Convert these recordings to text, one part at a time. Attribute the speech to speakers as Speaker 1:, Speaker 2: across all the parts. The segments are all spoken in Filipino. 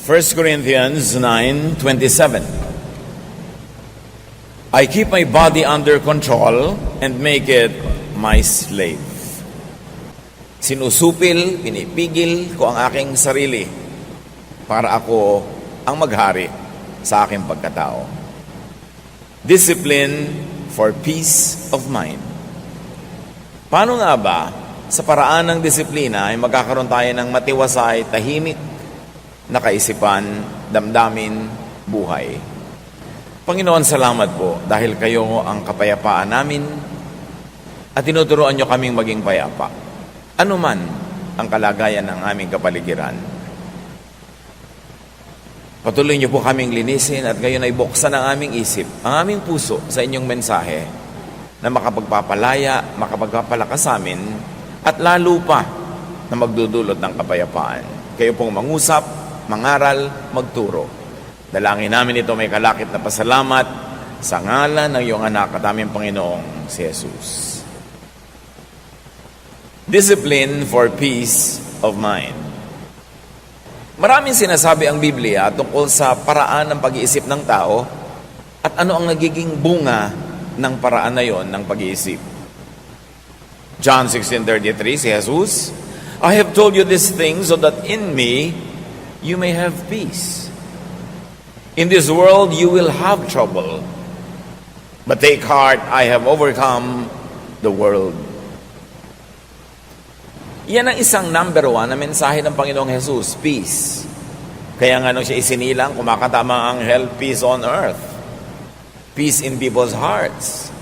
Speaker 1: 1 Corinthians 9:27. I keep my body under control and make it my slave. Sinusupil, pinipigil ko ang aking sarili para ako ang maghari sa aking pagkatao. Discipline for peace of mind. Paano nga ba sa paraan ng disiplina ay magkakaroon tayo ng matiwasay, tahimik na kaisipan, damdamin, buhay? Panginoon, salamat po dahil kayo ang kapayapaan namin at tinuturuan nyo kaming maging payapa. Ano man ang kalagayan ng aming kapaligiran. Patuloy nyo po kaming linisin at gayon ay buksan ang aming isip, ang aming puso sa inyong mensahe na makapagpapalaya, makapagpapalakas sa amin at lalo pa na magdudulot ng kapayapaan. Kayo pong mangusap, mangaral, magturo. Dalangin namin ito may kalakip na pasalamat sa ngalan ng iyong anak at aming Panginoong si Jesus. Discipline for peace of mind. Maraming sinasabi ang Biblia tungkol sa paraan ng pag-iisip ng tao at ano ang nagiging bunga ng paraan na yon ng pag-iisip. John 16:33, si Jesus, I have told you these things so that in me you may have peace. In this world you will have trouble, but take heart, I have overcome the world. Yan ang isang number 1 na mensahe ng Panginoong Jesus, peace. Kaya nga nung siya isinilang, kumakatama ang anghel, peace on earth. Peace in people's hearts.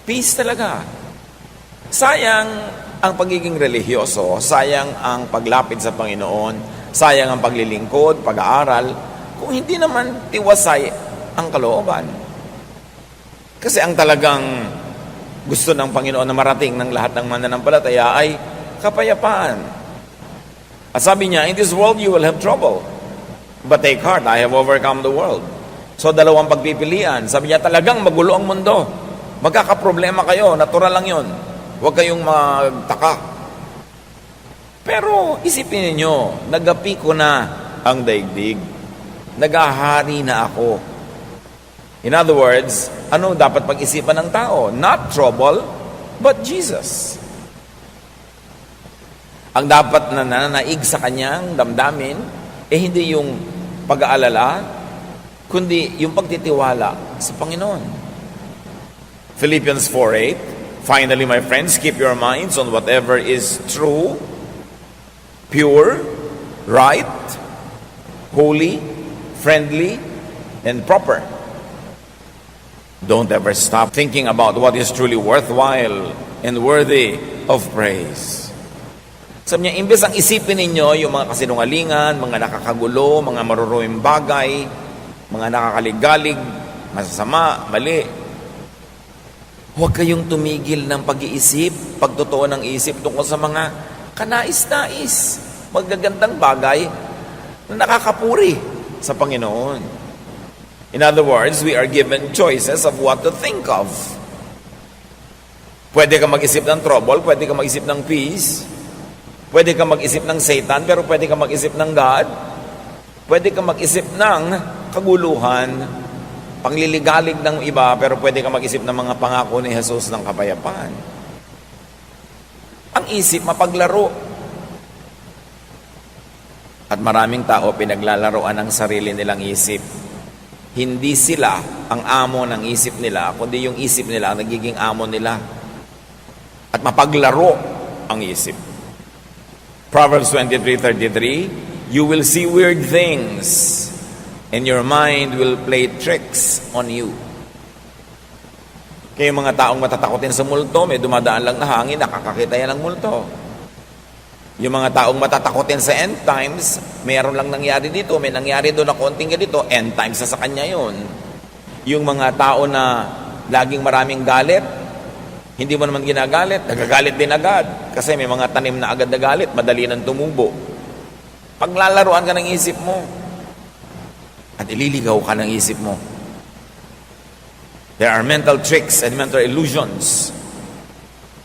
Speaker 1: Peace talaga. Sayang ang pagiging religyoso, sayang ang paglapit sa Panginoon, sayang ang paglilingkod, pag-aaral, kung hindi naman tiwasay ang kalooban. Kasi ang talagang gusto ng Panginoon na marating ng lahat ng mananampalataya ay kapayapaan. At sabi niya, in this world you will have trouble, but take heart, I have overcome the world. So dalawang pagpipilian. Sabi niya, talagang magulo ang mundo. Magkakaproblema kayo, natural lang yon. Huwag kayong magtaka. Pero isipin niyo, nagapi ko na ang daigdig. Nagahari na ako. In other words, ano dapat pag-isipan ng tao? Not trouble, but Jesus. Ang dapat na nananaig sa kanyang damdamin, hindi yung pag-aalala, kundi yung pagtitiwala sa Panginoon. Philippians 4:8, finally, my friends, keep your minds on whatever is true, pure, right, holy, friendly, and proper. Don't ever stop thinking about what is truly worthwhile and worthy of praise. Sabi niya, imbes ang isipin ninyo yung mga kasinungalingan, mga nakakagulo, mga maruruming bagay, mga nakakaligalig, masasama, mali. Huwag kayong tumigil ng pag-iisip, pagtotoo ng isip tungkol sa mga kanais-nais, magagandang bagay na nakakapuri sa Panginoon. In other words, we are given choices of what to think of. Pwede ka mag-isip ng trouble, pwede ka mag-isip ng peace, pwede ka mag-isip ng Satan, pero pwede ka mag-isip ng God. Pwede ka mag-isip ng kaguluhan, pangliligalig ng iba, pero pwede ka mag-isip ng mga pangako ni Jesus ng kapayapaan. Ang isip, mapaglaro. At maraming tao pinaglalaroan ang sarili nilang isip. Hindi sila ang amo ng isip nila, kundi yung isip nila ang nagiging amo nila. At mapaglaro ang isip. Proverbs 23:33, you will see weird things, and your mind will play tricks on you. Kaya mga taong matatakotin sa multo, may dumadaan lang na hangin, nakakakita yan ng multo. Yung mga taong matatakotin sa end times, mayroon lang nangyari dito, may nangyari doon na konting ganito, end times sa kanya yun. Yung mga tao na laging maraming galit, hindi mo naman ginagalit, nagagalit din agad. Kasi may mga tanim na agad na galit, madali nang tumubo. Paglalaruan ka ng isip mo, at ililigaw ka ng isip mo. There are mental tricks and mental illusions.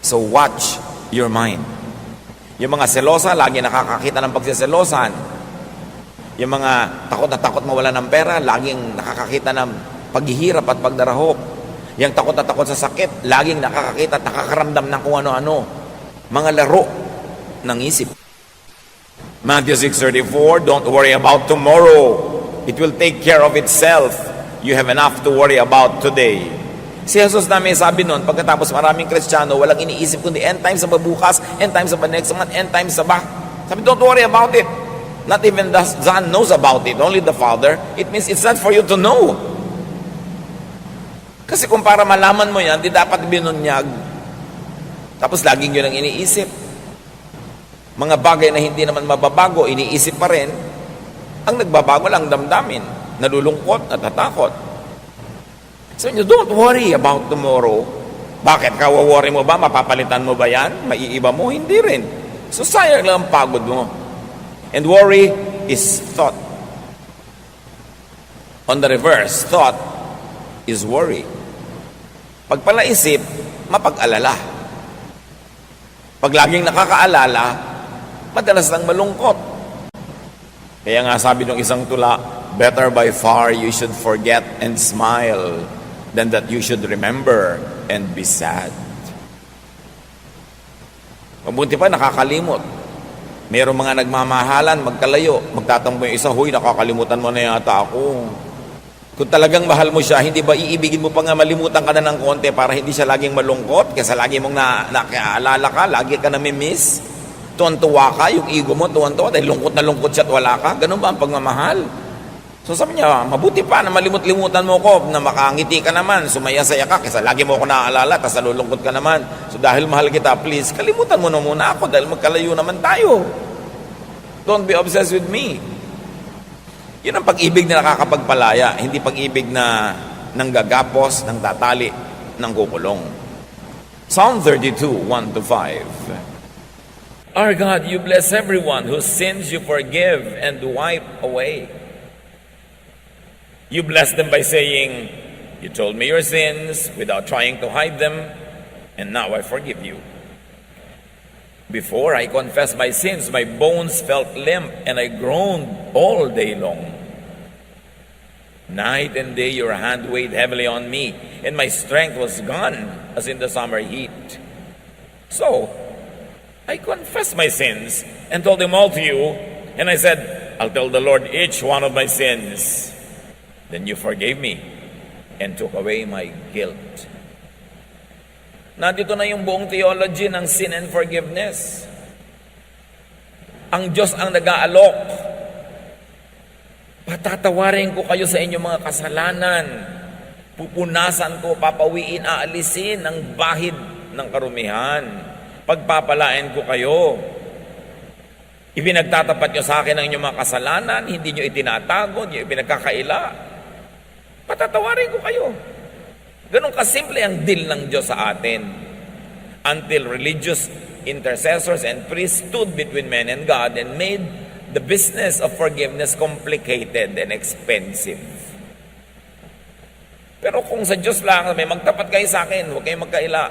Speaker 1: So watch your mind. Yung mga selosa, lagi nakakakita ng pagsiselosan. Yung mga takot na takot mawala ng pera, laging nakakakita ng paghihirap at pagdarahop. Yung takot na takot sa sakit, laging nakakakita at nakakaramdam ng kung ano-ano. Mga laro ng isip. Matthew 6:34, don't worry about tomorrow. It will take care of itself. You have enough to worry about today. Si Jesus na may sabi nun, pagkatapos maraming Kristiyano, walang iniisip kundi end times sa bukas, end times sa next month, end times sa back. Sabi, don't worry about it. Not even the Son knows about it, only the Father. It means it's not for you to know. Kasi kung para malaman mo yan, di dapat binunyag. Tapos laging yun ang iniisip. Mga bagay na hindi naman mababago, iniisip pa rin. Ang nagbabago lang damdamin, nalulungkot, natatakot. So you don't worry about tomorrow. Bakit ka worry mo ba? Mapapalitan mo ba yan? Maiiba mo? Hindi rin. So sayang lang ang pagod mo. And worry is thought. On the reverse, thought is worry. Pag palaisip, mapag-alala. Pag laging nakakaalala, madalas lang malungkot. Kaya nga sabi ng isang tula, better by far you should forget and smile than that you should remember and be sad. Mabuti pa, nakakalimot. Mayroong mga nagmamahalan, magkalayo, magtatampo yung isa, huy, nakakalimutan mo na yata ako. Kung talagang mahal mo siya, hindi ba iibigin mo pa nga malimutan ka na ng konti para hindi siya laging malungkot? Kasi lagi mong nakaalala ka, lagi ka namimiss. Tuwan-tuwa ka, yung ego mo, tuwan-tuwa, dahil lungkot na lungkot siya at wala ka. Ganun ba ang pagmamahal? So sabi niya, mabuti pa na malimut-limutan mo ko, na makangiti ka naman, sumaya-saya ka, kasi lagi mo ako naaalala, tapos nalulungkot ka naman. So dahil mahal kita, please, kalimutan mo na muna ako, dahil magkalayo naman tayo. Don't be obsessed with me. Yun ang pag-ibig na nakakapagpalaya, hindi pag-ibig na nanggagapos, nang tatali, nang kukulong. Psalm 32, 1-5. Our God, you bless everyone whose sins you forgive and wipe away. You bless them by saying, you told me your sins without trying to hide them, and now I forgive you. Before I confessed my sins, my bones felt limp, and I groaned all day long. Night and day your hand weighed heavily on me, and my strength was gone as in the summer heat. So, I confessed my sins and told them all to you, and I said, I'll tell the Lord each one of my sins. Then you forgave me and took away my guilt. Nandito na yung buong theology ng sin and forgiveness. Ang Diyos ang nag-aalok. Patatawarin ko kayo sa inyong mga kasalanan. Pupunasan ko, papawiin, aalisin ang bahid ng karumihan. Pagpapalain ko kayo. Ipinagtatapat nyo sa akin ang inyong mga kasalanan, hindi nyo itinatago, hindi nyo ipinagkakaila. Patatawarin ko kayo. Ganun kasimple ang deal ng Diyos sa atin. Until religious intercessors and priests stood between men and God and made the business of forgiveness complicated and expensive. Pero kung sa Diyos lang, may magtapat kayo sa akin, huwag kayong magkaila,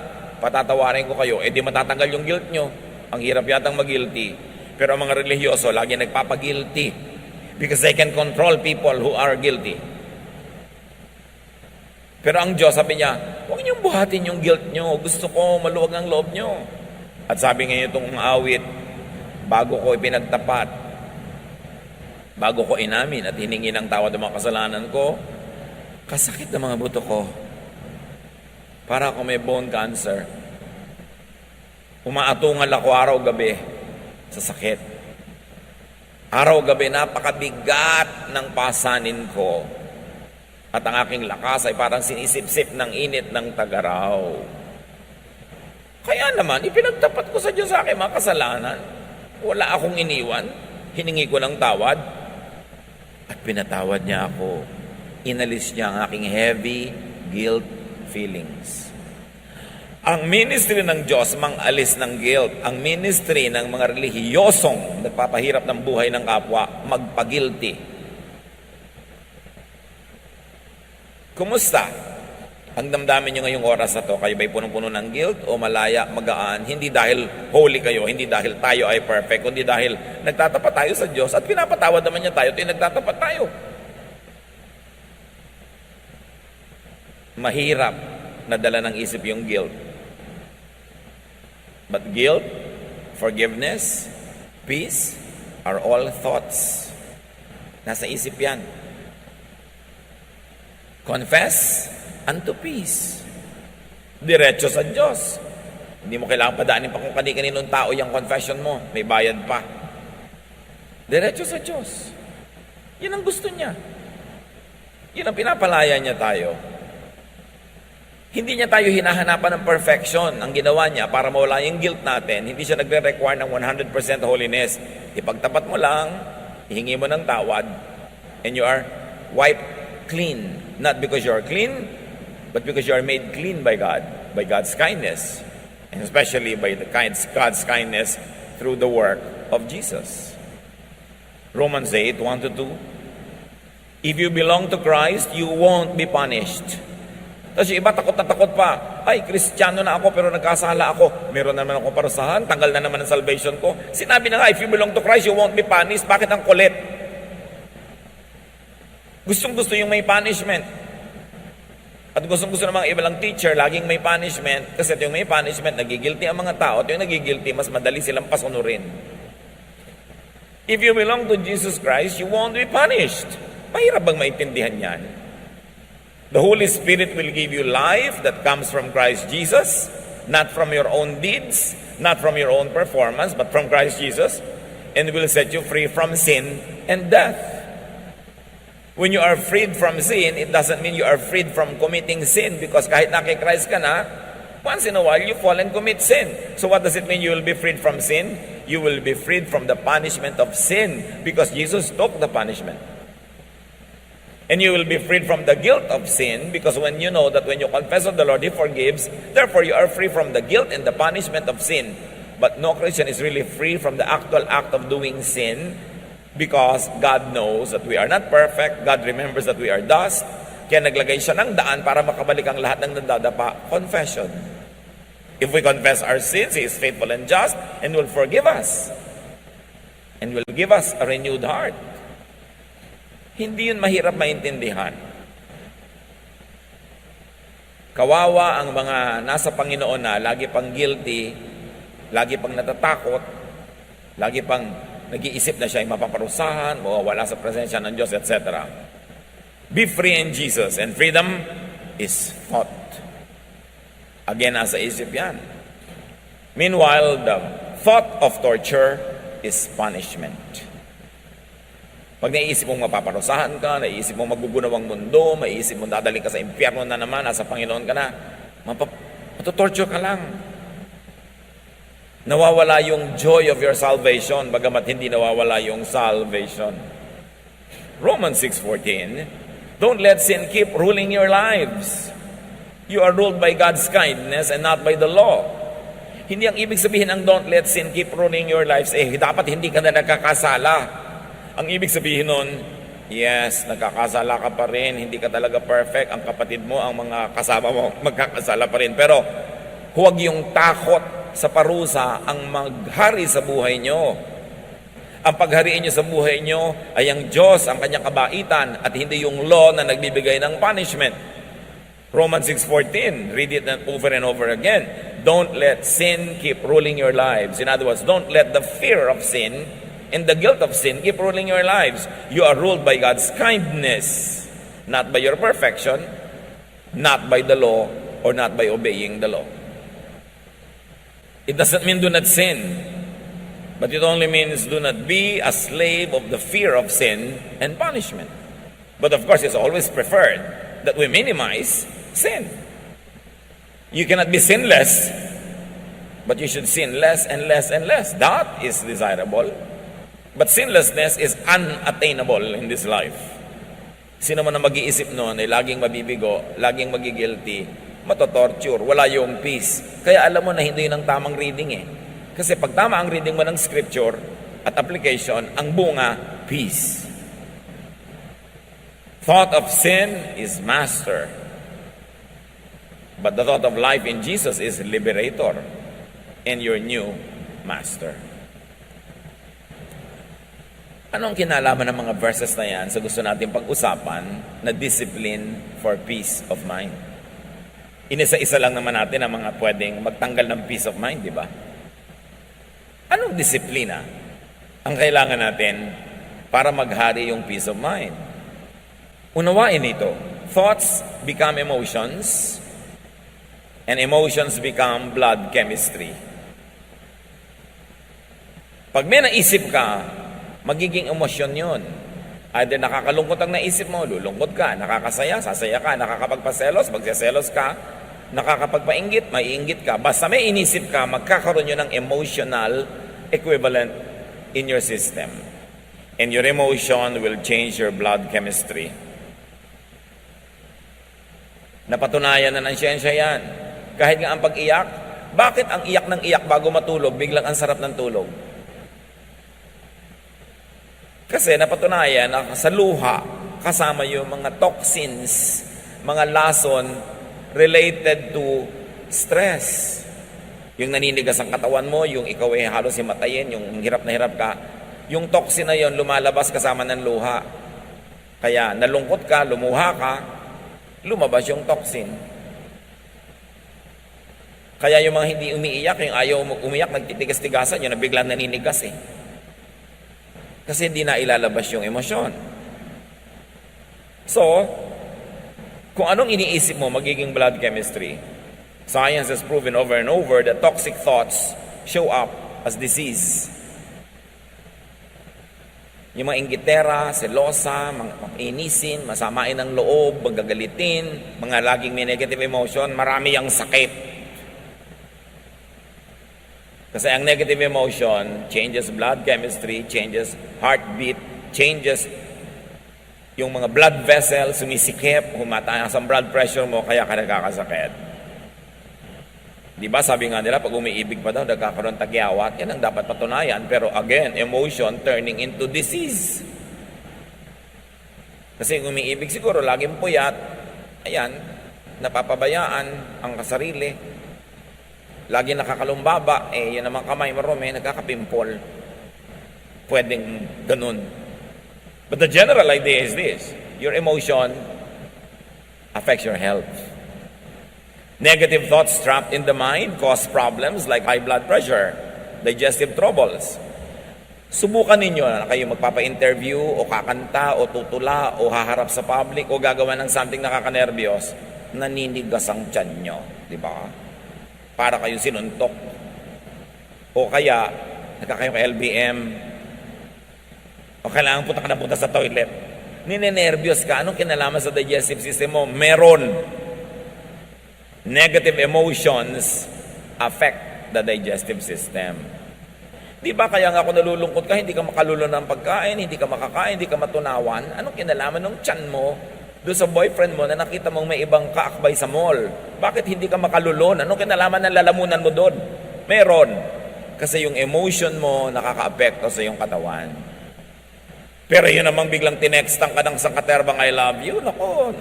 Speaker 1: patatawarin ko kayo, di matatanggal yung guilt nyo. Ang hirap yatang mag-guilty. Pero ang mga religyoso, lagi nagpapag-guilty because they can control people who are guilty. Pero ang Diyos, sabi niya, huwag niyong buhatin yung guilt nyo. Gusto ko maluwag ang loob nyo. At sabi ngayon itong awit, bago ko ipinagtapat, bago ko inamin at hiningi ng tawad ng mga kasalanan ko, kasakit ng mga buto ko. Para ako may bone cancer. Umaatungal ako araw-gabi sa sakit. Araw-gabi, napakabigat ng pasanin ko. At ang aking lakas ay parang sinisip-sip ng init ng tagaraw. Kaya naman, ipinagtapat ko sa Diyos sa aking mga kasalanan. Wala akong iniwan. Hiningi ko ng tawad. At pinatawad niya ako. Inalis niya ang aking heavy guilt feelings. Ang ministry ng Diyos mang-alis ng guilt. Ang ministry ng mga relihiyosong nagpapahirap ng buhay ng kapwa, magpagilty. Kumusta? Ang damdamin nyo ngayong oras na to, kayo ba'y punong-puno ng guilt o malaya, magaan? Hindi dahil holy kayo, hindi dahil tayo ay perfect, kundi dahil nagtatapat tayo sa Diyos at pinapatawad naman niya tayo, nagtatapat tayo. Mahirap na dala ng isip yung guilt. But guilt, forgiveness, peace are all thoughts. Nasa isip yan. Confess unto peace. Diretso sa Diyos. Hindi mo kailangan padaanin pa kung kani-kaninong tao yung confession mo. May bayad pa. Diretso sa Diyos. Yan ang gusto niya. Yan ang pinapalaya niya tayo. Hindi niya tayo hinahanapan ng perfection. Ang ginawa niya para mawala yung guilt natin, hindi siya nagre-require ng 100% holiness. Ipagtapat mo lang, ihingi mo ng tawad, and you are wiped clean. Not because you are clean, but because you are made clean by God, by God's kindness, and especially by God's kindness through the work of Jesus. Romans 8, 1-2. If you belong to Christ, you won't be punished. Tapos yung iba takot na takot pa. Ay, Kristiyano na ako pero nagkasala ako. Meron na naman akong parusahan. Tanggal na naman ang salvation ko. Sinabi na nga, if you belong to Christ, you won't be punished. Bakit ang kulit? Gustong-gusto yung may punishment. At gustong-gusto ng mga ibalang teacher, laging may punishment. Kasi yung may punishment, nagigilty ang mga tao. At yung nagigilty, mas madali silang pasunurin. If you belong to Jesus Christ, you won't be punished. Mahirap bang maintindihan yan? The Holy Spirit will give you life that comes from Christ Jesus, not from your own deeds, not from your own performance, but from Christ Jesus, and will set you free from sin and death. When you are freed from sin, it doesn't mean you are freed from committing sin, because kahit na kay Christ ka na, once in a while you fall and commit sin. So what does it mean you will be freed from sin? You will be freed from the punishment of sin, because Jesus took the punishment. And you will be freed from the guilt of sin, because when you know that when you confess of the Lord, He forgives, therefore you are free from the guilt and the punishment of sin. But no Christian is really free from the actual act of doing sin, because God knows that we are not perfect. God remembers that we are dust. Kaya naglagay siya ng daan para makabalik ang lahat ng nadadapa. Confession. If we confess our sins, He is faithful and just and will forgive us. And will give us a renewed heart. Hindi yun mahirap maintindihan. Kawawa ang mga nasa Panginoon na lagi pang guilty, lagi pang natatakot, lagi pang nag-iisip na siya ay mapaparusahan, mawawala sa presensya ng Diyos, etc. Be free in Jesus, and freedom is thought. Again, nasa isip yan. Meanwhile, the thought of torture is punishment. Pag naiisip mong mapaparusahan ka, naiisip mong magugunaw ang mundo, maiisip mong dadaling ka sa impyerno na naman, nasa Panginoon ka na, matutorture ka lang. Nawawala yung joy of your salvation, bagamat hindi nawawala yung salvation. Romans 6:14, don't let sin keep ruling your lives. You are ruled by God's kindness and not by the law. Hindi ang ibig sabihin ng don't let sin keep ruling your lives, dapat hindi ka na nagkakasala. Ang ibig sabihin nun, yes, nagkakasala ka pa rin, hindi ka talaga perfect, ang kapatid mo, ang mga kasama mo, magkakasala pa rin. Pero huwag yung takot sa parusa ang maghari sa buhay nyo. Ang paghariin nyo sa buhay nyo ay ang Diyos, ang kanyang kabaitan, at hindi yung law na nagbibigay ng punishment. Romans 6:14, read it over and over again. Don't let sin keep ruling your lives. In other words, don't let the fear of sin and the guilt of sin keep ruling your lives. You are ruled by God's kindness, not by your perfection, not by the law, or not by obeying the law. It doesn't mean do not sin, but it only means do not be a slave of the fear of sin and punishment. But of course, it's always preferred that we minimize sin. You cannot be sinless, but you should sin less and less and less. That is desirable. But sinlessness is unattainable in this life. Sino man na mag-iisip noon ay laging mabibigo, laging magigilty, matotorture, wala yung peace. Kaya alam mo na hindi yun ang tamang reading eh. Kasi pag tama ang reading mo ng scripture at application, ang bunga, peace. Thought of sin is master. But the thought of life in Jesus is liberator and your new master. Anong kinalaman ng mga verses na yan sa gusto natin pag-usapan na discipline for peace of mind? Inisa-isa lang naman natin ang mga pwedeng magtanggal ng peace of mind, di ba? Anong disiplina ang kailangan natin para maghari yung peace of mind? Unawain ito. Thoughts become emotions, and emotions become blood chemistry. Pag may naisip ka, magiging emosyon yun. Either nakakalungkot ang naisip mo, lulungkot ka. Nakakasaya, sasaya ka. Nakakapagpaselos, magseselos ka. Nakakapagpainggit, maiinggit ka. Basta may inisip ka, magkakaroon yun ng emotional equivalent in your system. And your emotion will change your blood chemistry. Napatunayan na ng siyensya yan. Kahit nga ang pag-iyak, bakit ang iyak ng iyak bago matulog, biglang ang sarap ng tulog? Kasi napatunayan na sa luha, kasama yung mga toxins, mga lason related to stress. Yung naninigas ang katawan mo, yung ikaw ay halos himatayin, yung hirap na hirap ka, yung toxin na yon lumalabas kasama ng luha. Kaya nalungkot ka, lumuha ka, lumabas yung toxin. Kaya yung mga hindi umiiyak, yung ayaw umiyak, nagtitigas-tigasan, yun na biglang naninigas eh. Kasi hindi na ilalabas yung emosyon. So, kung anong iniisip mo, magiging blood chemistry. Science has proven over and over that toxic thoughts show up as disease. Yung mga inggitera, selosa, mga inisin, masamain ng loob, magagalitin, mga laging may negative emotion, marami ang sakit. Kasi ang negative emotion changes blood chemistry, changes heartbeat, changes yung mga blood vessels, sumisikip, humataas ang blood pressure mo, kaya ka nagkakasakit. Di ba sabi nga nila, pag umiibig pa daw, nagkakaroon tagyawat, yan ang dapat patunayan. Pero again, emotion turning into disease. Kasi kung umiibig siguro, laging puyat, ayan, napapabayaan ang kasarili. Lagi nakakalumbaba, yan naman kamay marumi, nagkakapimpol. Pwedeng ganun. But the general idea is this: your emotion affects your health. Negative thoughts trapped in the mind cause problems like high blood pressure, digestive troubles. Subukan ninyo na kayo magpapa-interview o kakanta o tutula o haharap sa public o gagawa ng something nakakanerbiyos, naninigas ang tiyan nyo. Di ba? Para kayo sinuntok. O kaya, nagkakayo ka LBM, o kailangan punta sa toilet. Ninenervyos ka. Anong kinalaman sa digestive system mo? Meron. Negative emotions affect the digestive system. Di ba kaya nga ako nalulungkot ka, hindi ka makalulo ng pagkain, hindi ka makakain, hindi ka matunawan? Anong kinalaman ng tiyan mo doon sa boyfriend mo na nakita mong may ibang kaakbay sa mall? Bakit hindi ka makalulon? Anong kinalaman ng lalamunan mo doon? Meron. Kasi yung emotion mo nakaka-apekto sa iyong katawan. Pero yun namang biglang tinextan ka ng sangkaterbang I love you, nako,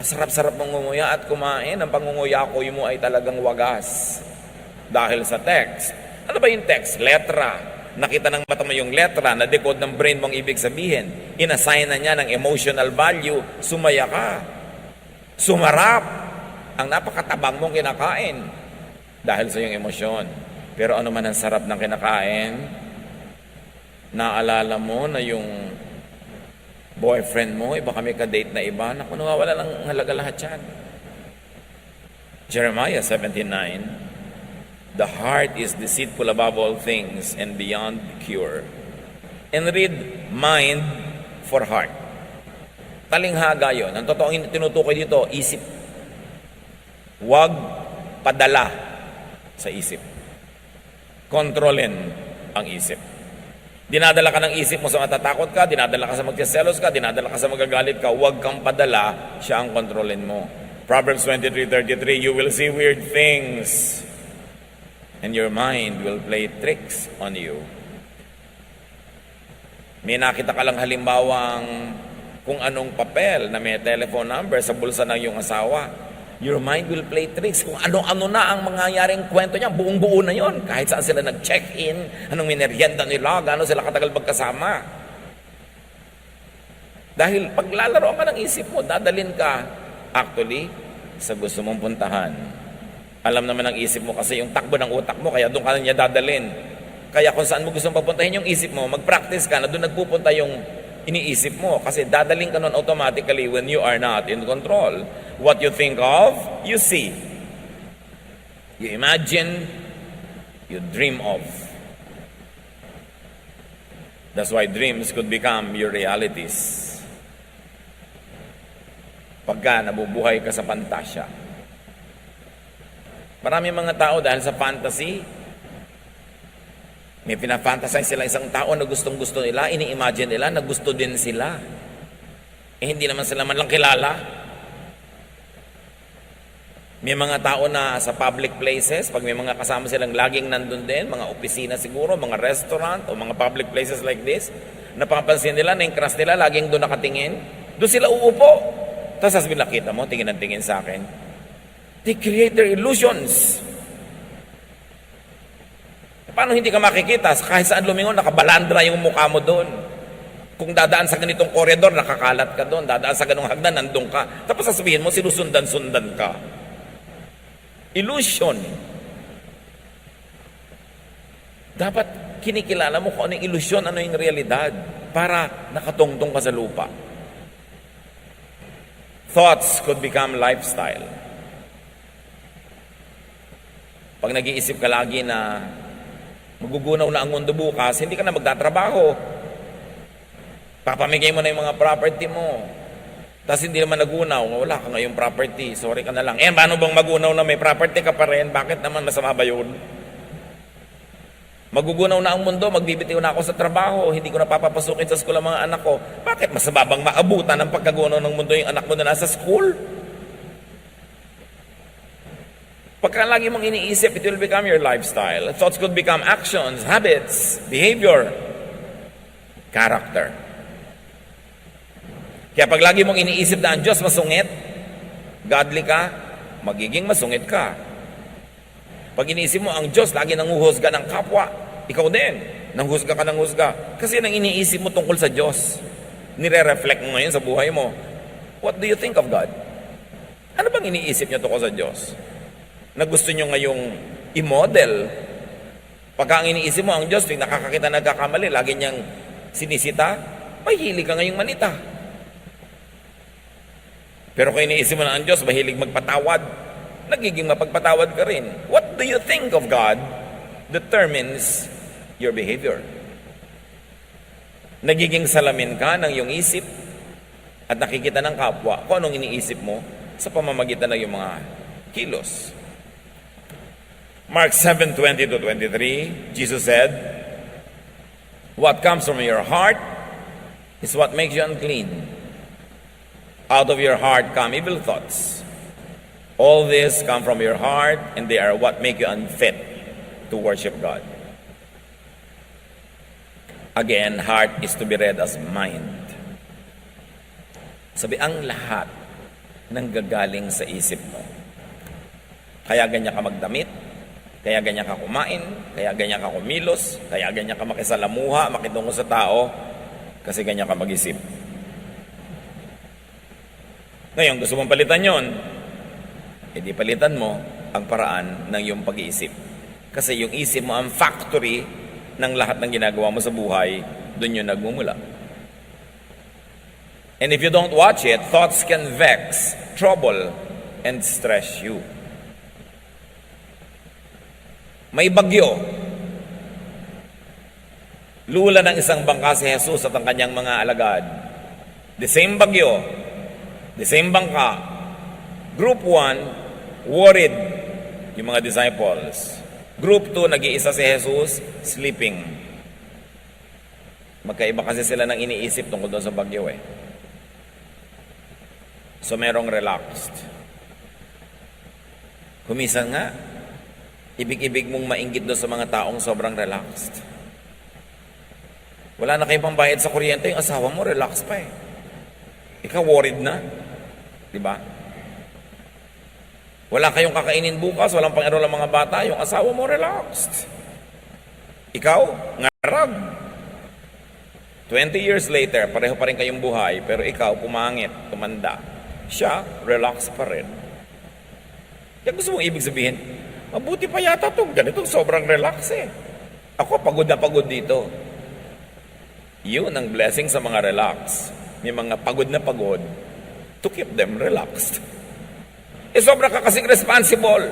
Speaker 1: sarap-sarap mong nguya at kumain. Ang pangunguyakoy mo ay talagang wagas. Dahil sa text. Ano ba yung text? Letra. Nakita ng mata mo yung letra, na-decode ng brain mong ibig sabihin. Inassign na niya ng emotional value, sumaya ka. Sumarap. Ang napakatabang mong kinakain. Dahil sa iyong emosyon. Pero ano man ang sarap ng kinakain, naalala mo na yung boyfriend mo, iba kami ka-date na iba, naku, nawawala lang halaga lahat yan. Jeremiah 17:9, the heart is deceitful above all things and beyond cure. And read mind for heart. Talinghaga yun. Ang totoong tinutukoy dito, isip. Huwag padala sa isip. Kontrolin ang isip. Dinadala ka ng isip mo sa matatakot ka, dinadala ka sa magsiselos ka, dinadala ka sa magagalit ka, huwag kang padala, siya ang kontrolin mo. Proverbs 23:33, you will see weird things and your mind will play tricks on you. May nakita ka lang halimbawang kung anong papel na may telephone number sa bulsa ng iyong asawa. Your mind will play tricks. Kung ano-ano na ang mangyayaring kwento niya, buong-buo na yon. Kahit saan sila nag-check-in, anong minerienda nila, gano'n sila katagal magkasama. Dahil paglalaro ka ng isip mo, dadalin ka actually sa gusto mong puntahan. Alam naman ng isip mo kasi yung takbo ng utak mo, kaya doon ka na niya dadalin. Kaya kung saan mo gusto papuntahin yung isip mo, mag-practice ka na doon nagpupunta yung iniisip mo. Kasi dadaling ka nun automatically when you are not in control. What you think of, you see. You imagine, you dream of. That's why dreams could become your realities. Pagka nabubuhay ka sa pantasya. Maraming mga tao dahil sa fantasy, may pinafantasize sila isang tao na gustong-gusto nila, ini-imagine nila na gusto din sila. Hindi naman sila man lang kilala. May mga tao na sa public places, pag may mga kasama silang laging nandun din, mga opisina siguro, mga restaurant, o mga public places like this, napapansin nila na yung crush nila laging doon nakatingin, doon sila uupo. Tapos sasabihin, nakita mo, tingin ng tingin sa akin. They create their illusions. Paano hindi ka makikita? Kahit saan lumingon, nakabalandra yung mukha mo doon. Kung dadaan sa ganitong koridor, nakakalat ka doon. Dadaan sa ganong hagdan, nandun ka. Tapos sasabihin mo, sinusundan-sundan ka. Illusion. Dapat kinikilala mo kung ano yung illusion, ano yung realidad, para nakatungtong ka sa lupa. Thoughts could become lifestyle. Pag nag-iisip ka lagi na magugunaw na ang mundo bukas, hindi ka na magtatrabaho. Papamigay mo na yung mga property mo. Tapos hindi naman nagunaw, wala ka ngayong property, sorry ka na lang. Paano bang magunaw na may property ka pa rin? Bakit naman masama ba yun? Magugunaw na ang mundo, magbibitiw na ako sa trabaho, hindi ko na papapasukin sa school ang mga anak ko. Bakit masama bang maabutan ng pagkagunaw ng mundo yung anak mo na nasa school? Pagka lagi mong iniisip, it will become your lifestyle. Thoughts could become actions, habits, behavior, character. Kaya pag lagi mong iniisip na ang Diyos masungit, godly ka, magiging masungit ka. Pag iniisip mo ang Diyos lagi nanguhusga ng kapwa, ikaw din, nanghusga ka ng husga. Kasi nang iniisip mo tungkol sa Diyos, nire-reflect mo ngayon sa buhay mo. What do you think of God? Ano bang iniisip niyo tungkol sa Diyos? Na gusto nyo ngayong i-model. Pagka ang iniisip mo ang Diyos, tuwing nakakakita nagkakamali, lagi niyang sinisita, mahilig ka ngayong manita. Pero kung iniisip mo na ang Diyos, mahilig magpatawad, nagiging mapagpatawad ka rin. What do you think of God determines your behavior. Nagiging salamin ka ng iyong isip at nakikita ng kapwa kung anong iniisip mo sa pamamagitan ng iyong mga kilos. Mark 7:20-23, Jesus said, "What comes from your heart is what makes you unclean. Out of your heart come evil thoughts. All this come from your heart, and they are what make you unfit to worship God." Again, heart is to be read as mind. Sabi, ang lahat ng gagaling sa isip mo. Kaya ganyan ka magdamit, kaya ganyan ka kumain, kaya ganyan ka kumilos, kaya ganyan ka makisalamuha, makitungo sa tao, kasi ganyan ka mag-isip. Ngayon, gusto mong palitan yon, edi palitan mo ang paraan ng iyong pag-iisip. Kasi yung isip mo ang factory ng lahat ng ginagawa mo sa buhay, doon yun nagmumula. And if you don't watch it, thoughts can vex, trouble, and stress you. May bagyo. Lula ng isang bangka si Jesus at ang kanyang mga alagad. The same bagyo, the same bangka. Group 1, worried yung mga disciples. Group 2, nag-iisa si Jesus, sleeping. Magkaiba kasi sila ng iniisip tungkol doon sa bagyo eh. So merong relaxed. Kumisan nga, ibig-ibig mong mainggit doon sa mga taong sobrang relaxed. Wala na kayong pambayad sa kuryente, yung asawa mo, relax pa eh. Ikaw worried na. Diba? Wala kayong kakainin bukas, walang pang-enroll ang mga bata, yung asawa mo relaxed. Ikaw, ngarag. 20 years later, pareho pa rin kayong buhay, pero ikaw, pumangit, tumanda. Siya, relax pa rin. Yan gusto mong ibig sabihin, mabuti pa yata ito, ganitong sobrang relax eh. Ako, pagod na pagod dito. Yun ang blessing sa mga relax. May mga pagod na pagod to keep them relaxed. Sobra ka kasing responsible.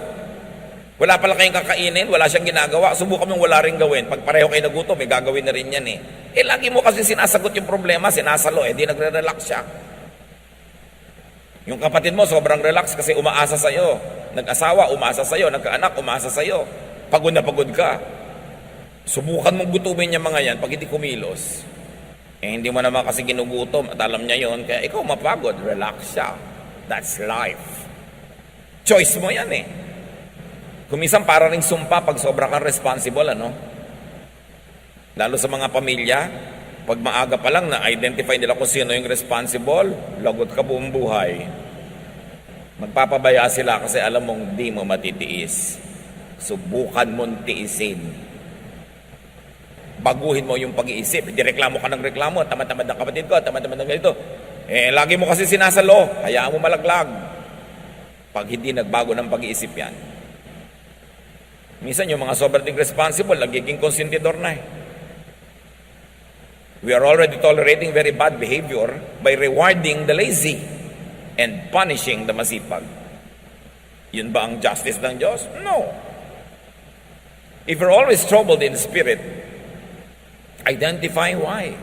Speaker 1: Wala pala kayong kakainin, wala siyang ginagawa, subukan mong wala rin gawin. Pag pareho kayo nagutom, may gagawin na rin yan eh. Lagi mo kasi sinasagot yung problema, sinasalo, di nagre-relax siya. Yung kapatid mo, sobrang relax kasi umaasa sa'yo. Nag-asawa, umaasa sa'yo. Nagkaanak, umaasa sa'yo. Pagod na pagod ka. Subukan mong gutumin niya mga yan pag hindi kumilos. Hindi mo naman kasi ginugutom at alam niya yon, kaya ikaw mapagod, relax siya. That's life. Choice mo yan eh. Kumisan para ring sumpa pag sobra kang responsible, ano? Lalo sa mga pamilya, pag maaga pa lang na-identify nila kung sino yung responsible, lagot ka buong buhay. Magpapabaya sila kasi alam mong di mo matitiis. Subukan mong tiisin. Baguhin mo yung pag-iisip. Hindi reklamo ka ng reklamo. Tamad-tamad ng kapatid ko, tamad-tamad ng ganito. Lagi mo kasi sinasalo. Hayaan mo malaglag. Pag hindi nagbago ng pag-iisip yan. Minsan yung mga sobrang responsible, nagiging konsentidor na eh. We are already tolerating very bad behavior by rewarding the lazy and punishing the masipag. Yun ba ang justice ng Diyos? No. If you're always troubled in spirit, identify why.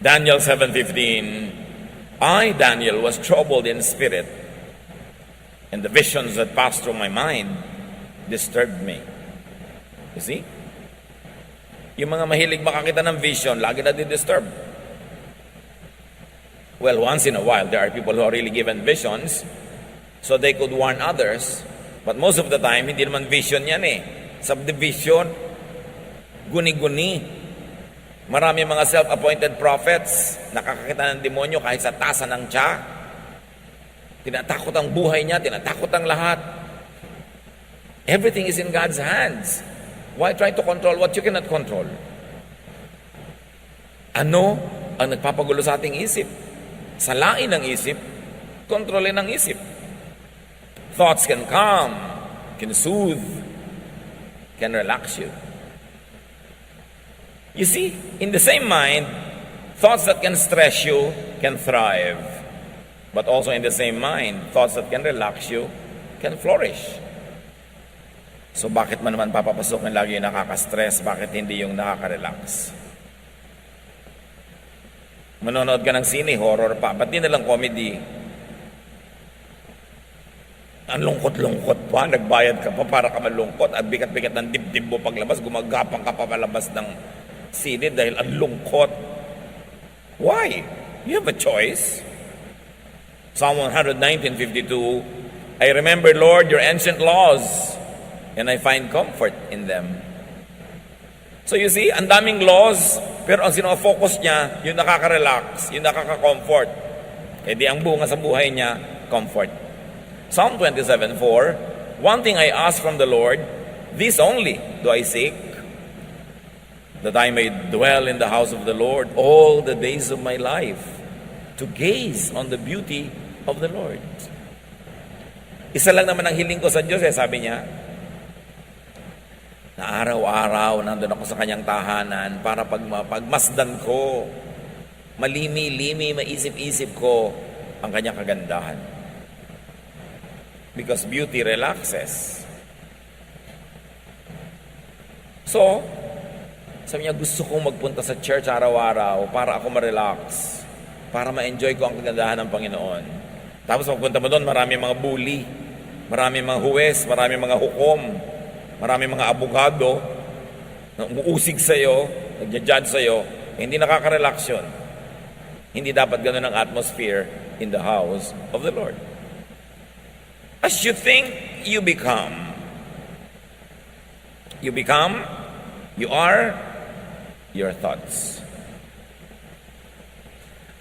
Speaker 1: Daniel 7:15, I, Daniel, was troubled in spirit, and the visions that passed through my mind disturbed me. You see? Yung mga mahilig makakita ng vision, lagi na di-disturb. Well, once in a while, there are people who are really given visions so they could warn others. But most of the time, hindi naman vision yan eh. Subdivision, guni-guni. Marami mga self-appointed prophets, nakakakita ng demonyo kahit sa tasa ng tiya. Tinatakot ang buhay niya, tinatakot ang lahat. Everything is in God's hands. Why try to control what you cannot control? Ano ang nagpapagulo sa ating isip? Salain ang isip, kontrolin ang isip. Thoughts can calm, can soothe, can relax you. You see, in the same mind, thoughts that can stress you can thrive. But also in the same mind, thoughts that can relax you can flourish. So bakit man naman papapasok ng lagi yung nakaka-stress? Bakit hindi yung nakaka-relax? Manonood ka ng sine, horror pa. Ba't di nalang comedy? Ang lungkot-lungkot pa, nagbayad ka pa para ka malungkot. At bigat-bigat ng dibdib mo paglabas, gumagapang ka pa palabas ng sine dahil ang lungkot. Why? You have a choice. Psalm 119:52, I remember, Lord, your ancient laws, and I find comfort in them. So you see, ang daming laws, pero ang sino-focus niya, yung nakaka-relax, yung nakaka-comfort. Di ang bunga sa buhay niya, comfort. Psalm 27:4, one thing I ask from the Lord, this only do I seek, that I may dwell in the house of the Lord all the days of my life, to gaze on the beauty of the Lord. Isa lang naman ang hiling ko sa Diyos, sabi niya, na araw-araw nandun ako sa kanyang tahanan para pagmasdan ko, malimi-limi, maisip-isip ko ang kanyang kagandahan. Because beauty relaxes. So, sabi niya, gusto kong magpunta sa church araw-araw para ako ma-relax, para ma-enjoy ko ang kagandahan ng Panginoon. Tapos pagpunta mo doon, marami mga bully, marami mga huwes, marami mga hukom, marami mga abogado na umuusig sa'yo, nagja-judge sa'yo, hindi nakaka-relax yun. Hindi dapat ganun ang atmosphere in the house of the Lord. As you think, you become. You become, you are your thoughts.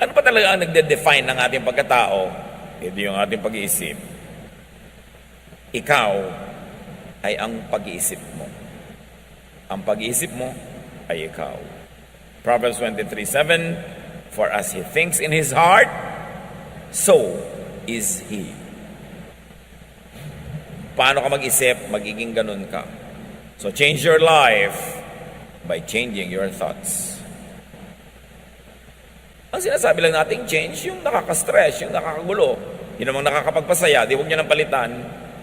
Speaker 1: Ano pa talaga ang nagde-define ng ating pagkatao? Ito yung ating pag-iisip. Ikaw ay ang pag-iisip mo. Ang pag-iisip mo ay ikaw. Proverbs 23:7, for as he thinks in his heart, so is he. Paano ka mag-isip, magiging ganun ka. So change your life by changing your thoughts. Ang sinasabi lang nating change, yung nakaka-stress, yung nakakagulo. Yun namang nakakapagpasaya, di huwag nyo nang palitan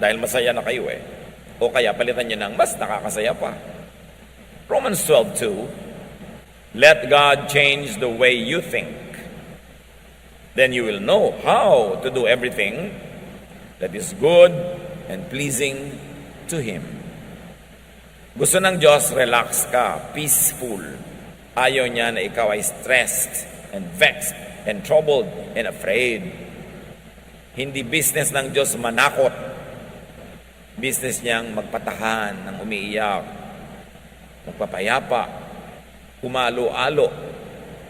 Speaker 1: dahil masaya na kayo eh. O kaya palitan nyo ng mas nakakasaya pa. Romans 12:2, let God change the way you think. Then you will know how to do everything that is good and pleasing to Him. Gusto ng Diyos, relax ka, peaceful. Ayaw niya na ikaw ay stressed and vexed and troubled and afraid. Hindi business ng Diyos manakot. Business niyang magpatahan ng umiiyak, magpapayapa, humalo-alo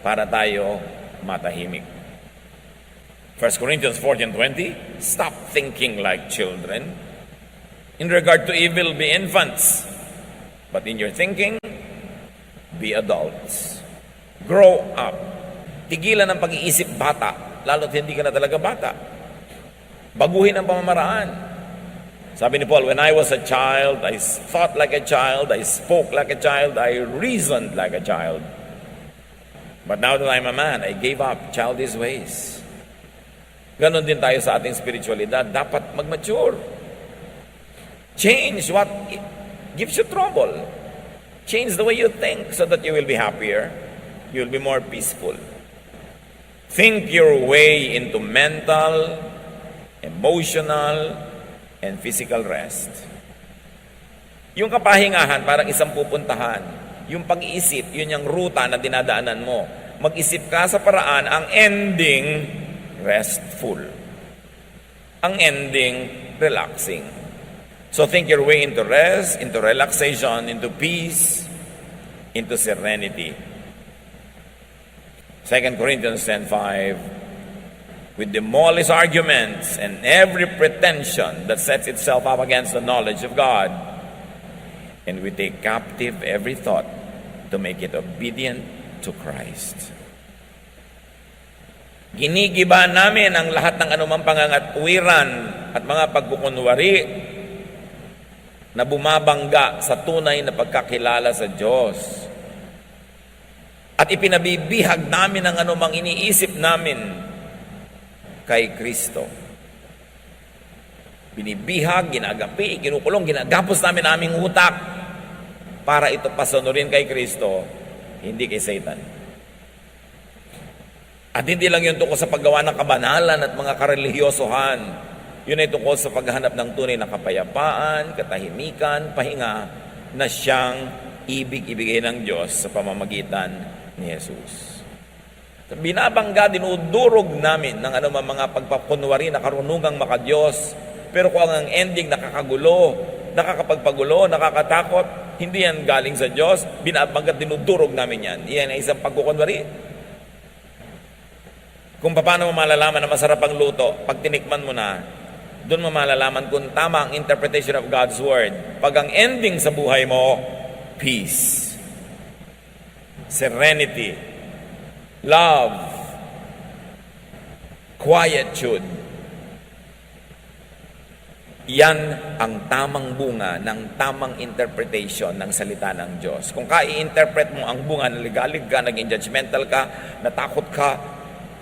Speaker 1: para tayo matahimik. 1 Corinthians 14:20, stop thinking like children. In regard to evil, be infants. But in your thinking, be adults. Grow up. Tigilan ang pag-iisip bata, lalo't hindi ka na talaga bata. Baguhin ang pamamaraan. Sabi ni Paul, when I was a child, I thought like a child, I spoke like a child, I reasoned like a child. But now that I'm a man, I gave up childish ways. Ganon din tayo sa ating spiritualidad. Dapat mag-mature. Change what gives you trouble. Change the way you think so that you will be happier. You will be more peaceful. Think your way into mental, emotional, and physical rest. Yung kapahingahan, parang isang pupuntahan. Yung pag-iisip, yun yung ruta na dinadaanan mo. Mag-isip ka sa paraan, ang ending, restful. Ang ending, relaxing. So think your way into rest, into relaxation, into peace, into serenity. 2 Corinthians 10:5, we demolish arguments and every pretension that sets itself up against the knowledge of God, and we take captive every thought to make it obedient to Christ. Ginigiba namin ang lahat ng anumang pangangatwiran at mga pagkukunwari na bumabangga sa tunay na pagkakilala sa Diyos. At ipinabibihag namin ang anumang iniisip namin kay Kristo. Binibihag, ginagapi, kinukulong, ginagapos namin aming utak para ito pasunurin kay Kristo, hindi kay Satan. At hindi lang yun tungkol sa paggawa ng kabanalan at mga karelihiyosohan. Yun ay tungkol sa paghahanap ng tunay na kapayapaan, katahimikan, pahinga na siyang ibig-ibigay ng Diyos sa pamamagitan ni Jesus. Binabangga, dinudurog namin ng anumang mga pagpapunwari na karunungang makadiyos. Pero kung ang ending nakakagulo, nakakapagpagulo, nakakatakot, hindi yan galing sa Diyos, binabangga, dinudurog namin yan. Iyan ay isang pagkukunwari. Kung paano mo malalaman na masarap ang luto, pag tinikman mo na, doon mo malalaman kung tama ang interpretation of God's Word. Pag ang ending sa buhay mo, peace, serenity, love, quietude. Yan ang tamang bunga ng tamang interpretation ng salita ng Diyos. Kung i-interpret mo ang bunga na ligalig ka, naging judgmental ka, natakot ka,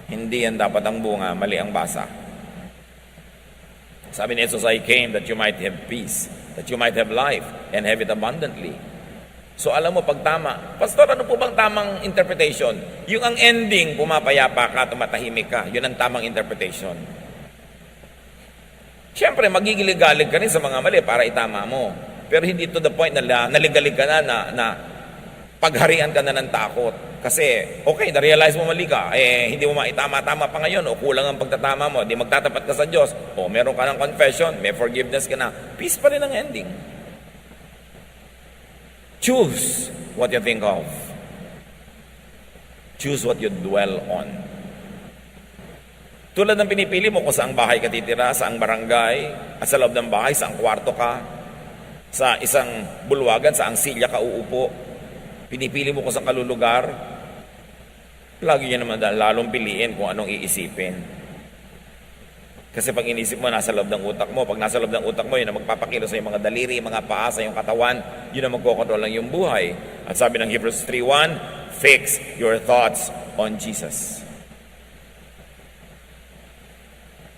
Speaker 1: hindi yan dapat ang bunga, mali ang basa. Sabi ni Jesus, I came that you might have peace, that you might have life, and have it abundantly. So alam mo, pag tama, Pastor, ano po bang tamang interpretation? Yung ang ending, pumapayapa ka, tumatahimik ka, yun ang tamang interpretation. Siyempre, magigiligalig ka rin sa mga mali para itama mo. Pero hindi to the point na naligalig ka na pagharian ka na ng takot. Kasi, okay, na-realize mo mali ka, hindi mo maitama-tama pa ngayon, o kulang ang pagtatama mo, di magtatapat ka sa Diyos, o meron ka ng confession, may forgiveness ka na, peace pa rin ang ending. Choose what you think of. Choose what you dwell on. Tulad ng pinipili mo kung saang bahay ka titira, saang barangay, at sa loob ng bahay, saang kwarto ka, sa isang bulwagan, saang silya ka uupo. Pinipili mo kung saan kalulugar. Lagi niya naman lalong piliin kung anong iisipin. Kasi pag inisip mo, nasa loob ng utak mo. Pag nasa loob ng utak mo, yun ang magpapakilo sa iyong mga daliri, mga paa, sa iyong katawan. Yun ang magkokontrol ng iyong buhay. At sabi ng Hebrews 3:1, fix your thoughts on Jesus.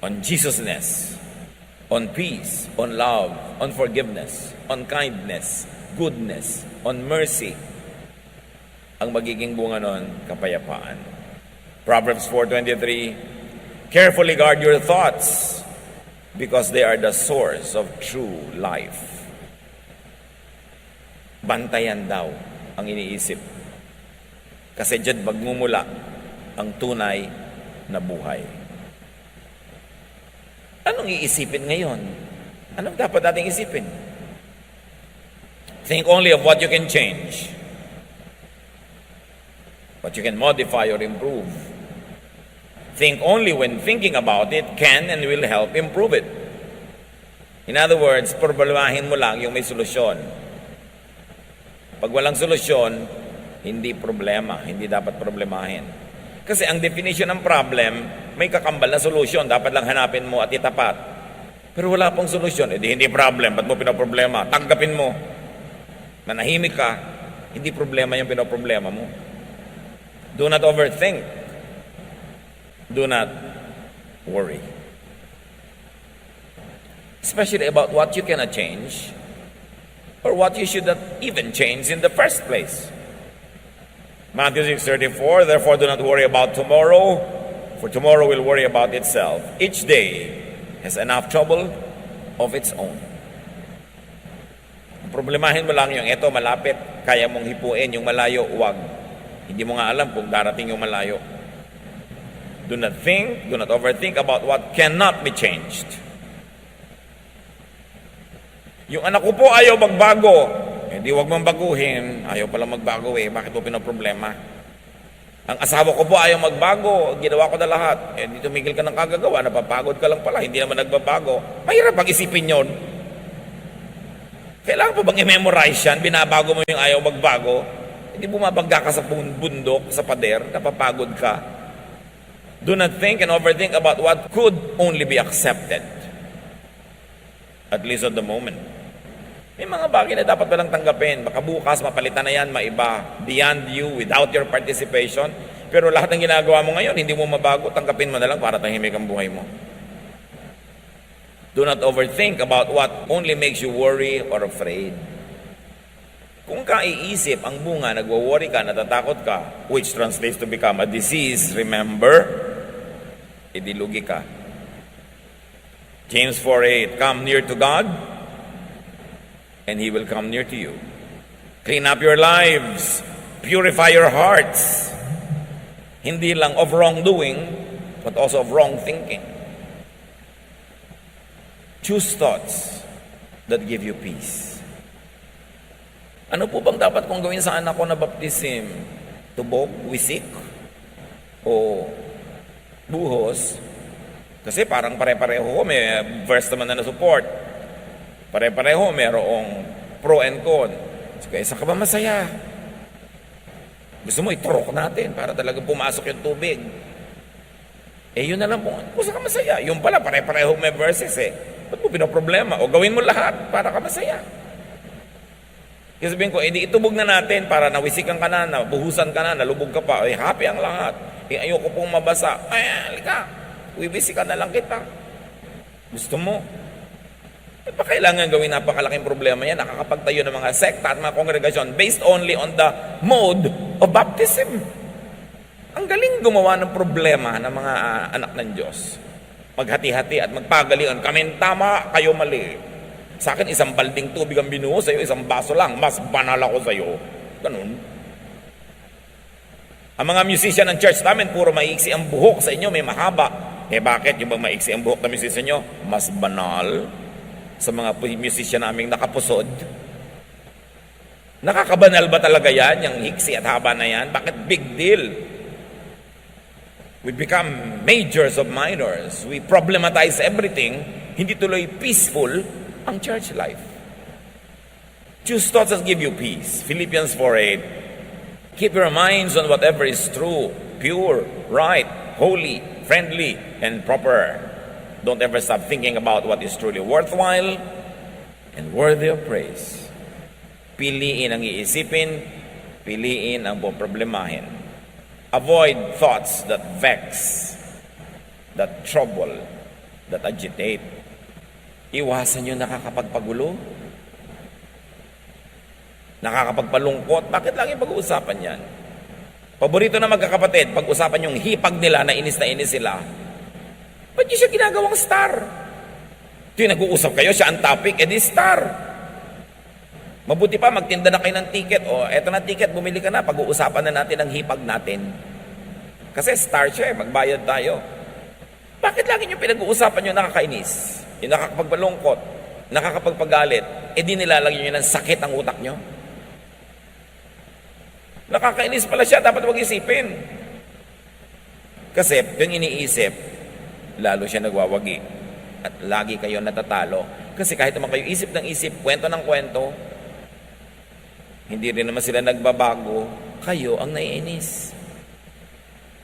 Speaker 1: On Jesusness, on peace, on love, on forgiveness, on kindness, goodness, on mercy. Ang magiging bunga nun, kapayapaan. Proverbs 4:23, carefully guard your thoughts because they are the source of true life. Bantayan daw ang iniisip. Kasi dyan magmumula ang tunay na buhay. Anong iisipin ngayon? Anong dapat nating isipin? Think only of what you can change. What you can modify or improve. Think only when thinking about it can and will help improve it. In other words, problemahin mo lang yung may solusyon. Pag walang solusyon, hindi problema, hindi dapat problemahin. Kasi ang definition ng problem, may kakambal na solusyon, dapat lang hanapin mo at itapat. Pero wala pong solusyon, edi hindi problem, ba't mo pinoproblema? Tanggapin mo. Manahimik ka, hindi problema yung pinoproblema mo. Do not overthink. Do not worry. Especially about what you cannot change or what you should not even change in the first place. Matthew 6:34, therefore do not worry about tomorrow, for tomorrow will worry about itself. Each day has enough trouble of its own. Problemahin mo lang yung eto malapit, kaya mong hipuin, yung malayo, huwag. Hindi mo nga alam kung darating yung malayo. Do not think, do not overthink about what cannot be changed. Yung anak ko po ayaw magbago. Hindi wag mong baguhin. Ayaw pala magbago eh. Bakit mo pinoproblema? Ang asawa ko po ayaw magbago. Ginawa ko na lahat. Hindi tumigil ka ng kagagawa. Napapagod ka lang pala. Hindi naman nagbabago. Mahirap pag-isipin yun. Kailangan po bang i-memorize yan? Binabago mo yung ayaw magbago. Hindi bumabangga ka sa bundok, sa pader. Napapagod ka. Do not think and overthink about what could only be accepted. At least at the moment. May mga bagay na dapat walang tanggapin. Baka bukas, mapalitan na yan, maiba, beyond you, without your participation. Pero lahat ng ginagawa mo ngayon, hindi mo mabago, tanggapin mo na lang para tahimik ang buhay mo. Do not overthink about what only makes you worry or afraid. Kung kaiisip ang bunga, nagwo-worry ka, natatakot ka, which translates to become a disease, remember, idilugi ka. James 4:8, come near to God, and He will come near to you. Clean up your lives. Purify your hearts. Hindi lang of wrongdoing, but also of wrong thinking. Choose thoughts that give you peace. Ano po bang dapat kong gawin sa anak ko na baptism? Tubog, wisik, o buhos? Kasi parang pare-pareho ko, may verse naman na support. Pare-pareho, mayroong pro and con. So, kaya saan ka ba masaya? Gusto mo, iturok natin para talagang pumasok yung tubig. Eh, yun na lang po. Kung saan ka masaya? Yung pala, pare-pareho may verses eh. Ba't mo pinoproblema? O gawin mo lahat para ka masaya. Kasi sabihin ko, edi itubog na natin para nawisikan ka na, nabuhusan ka na, nalubog ka pa. Eh, happy ang lahat. Eh, ayoko pong mabasa. Ay, halika. Wibisikan na lang kita. Gusto mo? Eh, pa kailangan gawin napakalaking problema yan. Nakakapagtayo ng mga sekta at mga kongregasyon based only on the mode of baptism. Ang galing gumawa ng problema ng mga anak ng Diyos. Maghati-hati at magpagalingan. Kami tama, kayo mali. Sa akin, isang balding tubig ang binuho sa'yo, isang baso lang. Mas banal ako sa'yo. Ganun. Ang mga musician ng church namin, puro maiksi ang buhok. Sa inyo, may mahaba. Eh bakit? Yung bang maiksi ang buhok na musician nyo? Mas banal sa mga musician naming nakapusod. Nakakabanal ba talaga yan? Yung hiksi at haba na yan? Bakit big deal? We become majors of minors. We problematize everything. Hindi tuloy peaceful ang church life. Choose thoughts that give you peace. Philippians 4:8. Keep your minds on whatever is true, pure, right, holy, friendly, and proper. Don't ever stop thinking about what is truly worthwhile and worthy of praise. Piliin ang iisipin, piliin ang poproblemahin. Avoid thoughts that vex, that trouble, that agitate. Iwasan yung nakakapagpagulo, nakakapagpalungkot. Bakit lagi pag-uusapan yan? Paborito na magkakapatid, pag-usapan yung hipag nila na inis sila. Ba't di siya ginagawang star? Ito yung nag-uusap kayo, siya ang topic, edi star. Mabuti pa, magtinda na kayo ng ticket. O, eto na ticket, bumili ka na. Pag-uusapan na natin ang hipag natin. Kasi star siya, magbayad tayo. Bakit lagi nyo pinag-uusapan yung nakakainis? Yung nakakapagpalungkot, nakakapagpagalit, di nilalagyan nyo ng sakit ang utak nyo? Nakakainis pala siya, dapat wag isipin. Kasi yung iniisip, lalo siya nagwawagi. At lagi kayo natatalo. Kasi kahit naman kayo isip ng isip, kwento ng kwento, hindi rin naman sila nagbabago, kayo ang naiinis.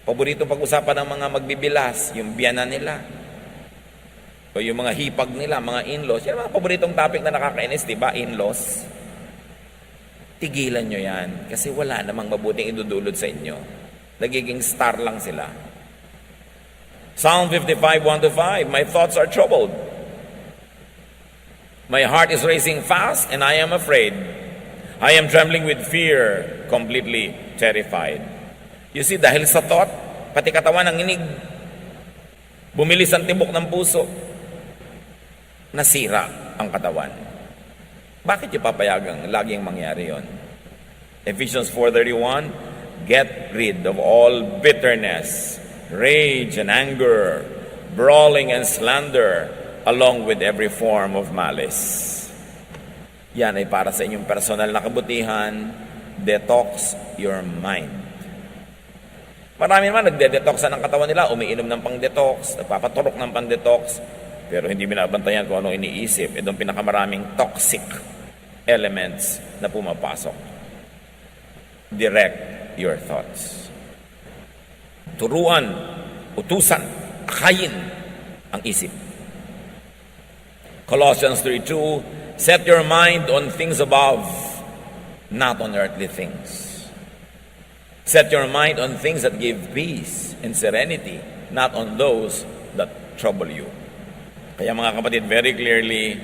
Speaker 1: Paboritong pag-usapan ng mga magbibilas, yung biyana nila. O yung mga hipag nila, mga in-laws. Yan ang mga paboritong topic na nakakainis, di ba? In-laws. Tigilan nyo yan. Kasi wala namang mabuting idudulot sa inyo. Nagiging star lang sila. Psalm 55:1-5, my thoughts are troubled. My heart is racing fast and I am afraid. I am trembling with fear, completely terrified. You see, dahil sa thought, pati katawan ng inig, bumilis ang tibok ng puso, nasira ang katawan. Bakit yung papayagang laging mangyari yon? Ephesians 4:31, get rid of all bitterness, rage and anger, brawling and slander, along with every form of malice. Yan ay para sa inyong personal na kabutihan. Detox your mind. Marami naman nagde-detoxan ng katawan nila, umiinom ng pang-detox, nagpapaturok ng pang-detox, pero hindi binabantayan kung anong iniisip. Itong pinakamaraming toxic elements na pumapasok. Direct your thoughts. Turuan, utusan, akayin ang isip. Colossians 3:2, set your mind on things above, not on earthly things. Set your mind on things that give peace and serenity, not on those that trouble you. Kaya mga kapatid, very clearly,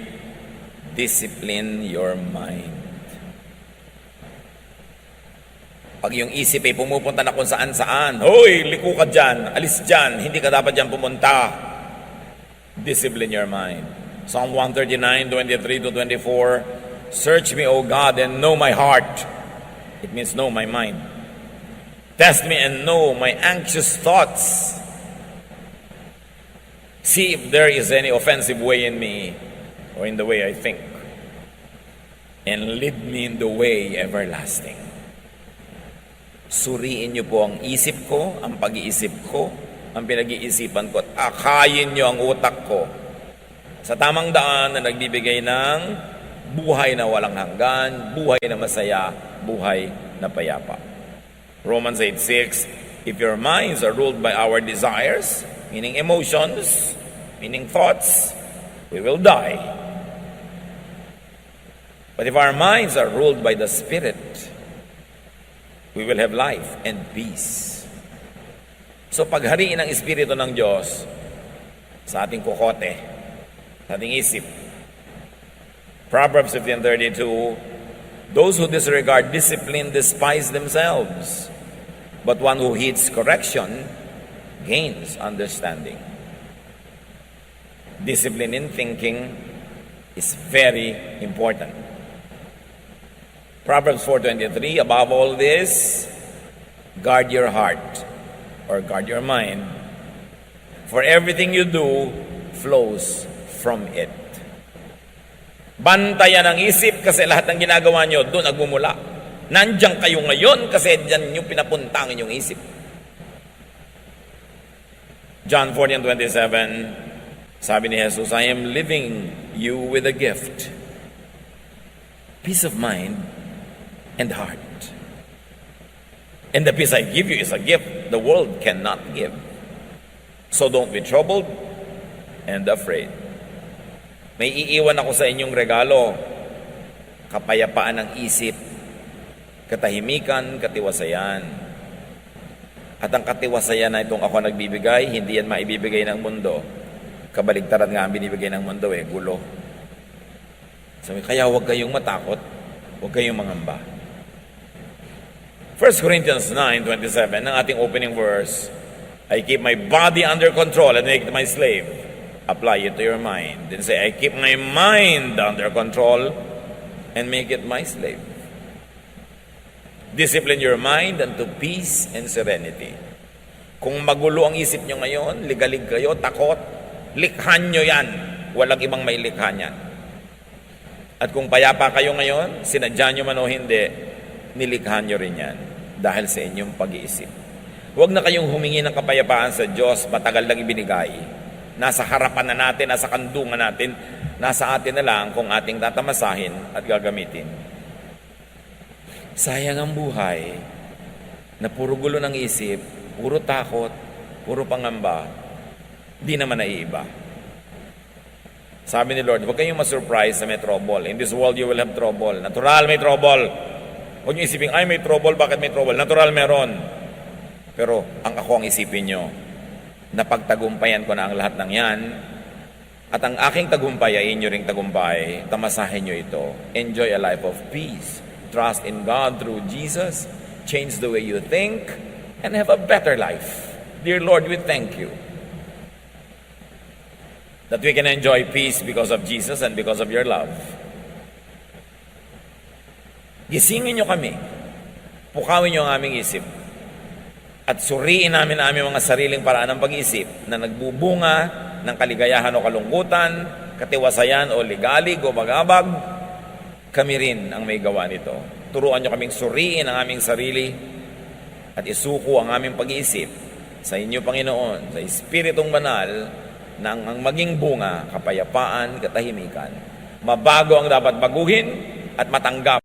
Speaker 1: discipline your mind. Pag yung isip ay pumupunta na kung saan-saan, hoy, liko ka dyan, alis dyan, hindi ka dapat dyan pumunta. Discipline your mind. Psalm 139:23-24, search me, O God, and know my heart. It means know my mind. Test me and know my anxious thoughts. See if there is any offensive way in me or in the way I think. And lead me in the way everlasting. Suriin niyo po ang isip ko, ang pag-iisip ko, ang pinag-iisipan ko, at akayin niyo ang utak ko sa tamang daan na nagbibigay ng buhay na walang hanggan, buhay na masaya, buhay na payapa. Romans 8:6, if your minds are ruled by our desires, meaning emotions, meaning thoughts, we will die. But if our minds are ruled by the Spirit, we will have life and peace. So paghariin ang Espiritu ng Diyos sa ating kokote, sa ating isip. Proverbs 15:32, those who disregard discipline despise themselves, but one who heeds correction gains understanding. Discipline in thinking is very important. Proverbs 4:23, above all this, guard your heart or guard your mind, for everything you do flows from it. Bantayan ang isip kasi lahat ng ginagawa nyo doon nagmumula. Nandiyan kayo ngayon kasi diyan nyo pinapunta ang inyong isip. John 14:27, sabi ni Jesus, I am leaving you with a gift, peace of mind and heart. And the peace I give you is a gift the world cannot give. So don't be troubled and afraid. May iiwan ako sa inyong regalo, kapayapaan ng isip, katahimikan, katiwasayan. At ang katiwasayan na itong ako nagbibigay, hindi yan maibibigay ng mundo. Kabaligtaran nga ang binibigay ng mundo gulo. Sabi, kaya huwag kayong matakot, huwag kayong mangamba. 1 Corinthians 9:27, ang ating opening verse, I keep my body under control and make it my slave. Apply it to your mind. Then say, I keep my mind under control and make it my slave. Discipline your mind unto peace and serenity. Kung magulo ang isip nyo ngayon, ligalig kayo, takot, likhan nyo yan. Walang ibang may likha niyan. At kung payapa kayo ngayon, sinadya nyo man o hindi, nilikha nyo rin yan dahil sa inyong pag-iisip. Huwag na kayong humingi ng kapayapaan sa Diyos, matagal lang ibinigay. Nasa harapan na natin, nasa kandungan natin, nasa atin na lang kung ating tatamasahin at gagamitin. Sayang ang buhay na puro gulo ng isip, puro takot, puro pangamba, di naman naiiba. Sabi ni Lord, huwag kayong masurprise na may trouble. In this world, you will have trouble. Natural, may trouble. Huwag niyo isipin, ay may trouble, bakit may trouble? Natural, meron. Pero ang ako ang isipin nyo, napagtagumpayan ko na ang lahat ng yan, at ang aking tagumpay ay inyo ring tagumpay, tamasahin nyo ito. Enjoy a life of peace. Trust in God through Jesus. Change the way you think, and have a better life. Dear Lord, we thank you that we can enjoy peace because of Jesus and because of your love. Gisingin nyo kami, pukawin nyo ang aming isip, at suriin namin ang aming mga sariling paraan ng pag-isip na nagbubunga ng kaligayahan o kalungkutan, katiwasayan o ligalig o bagabag. Kami rin ang may gawa nito. Turuan nyo kaming suriin ang aming sarili at isuko ang aming pag-iisip sa inyo, Panginoon, sa Espiritong Banal, na ang maging bunga, kapayapaan, katahimikan. Mabago ang dapat baguhin at matanggap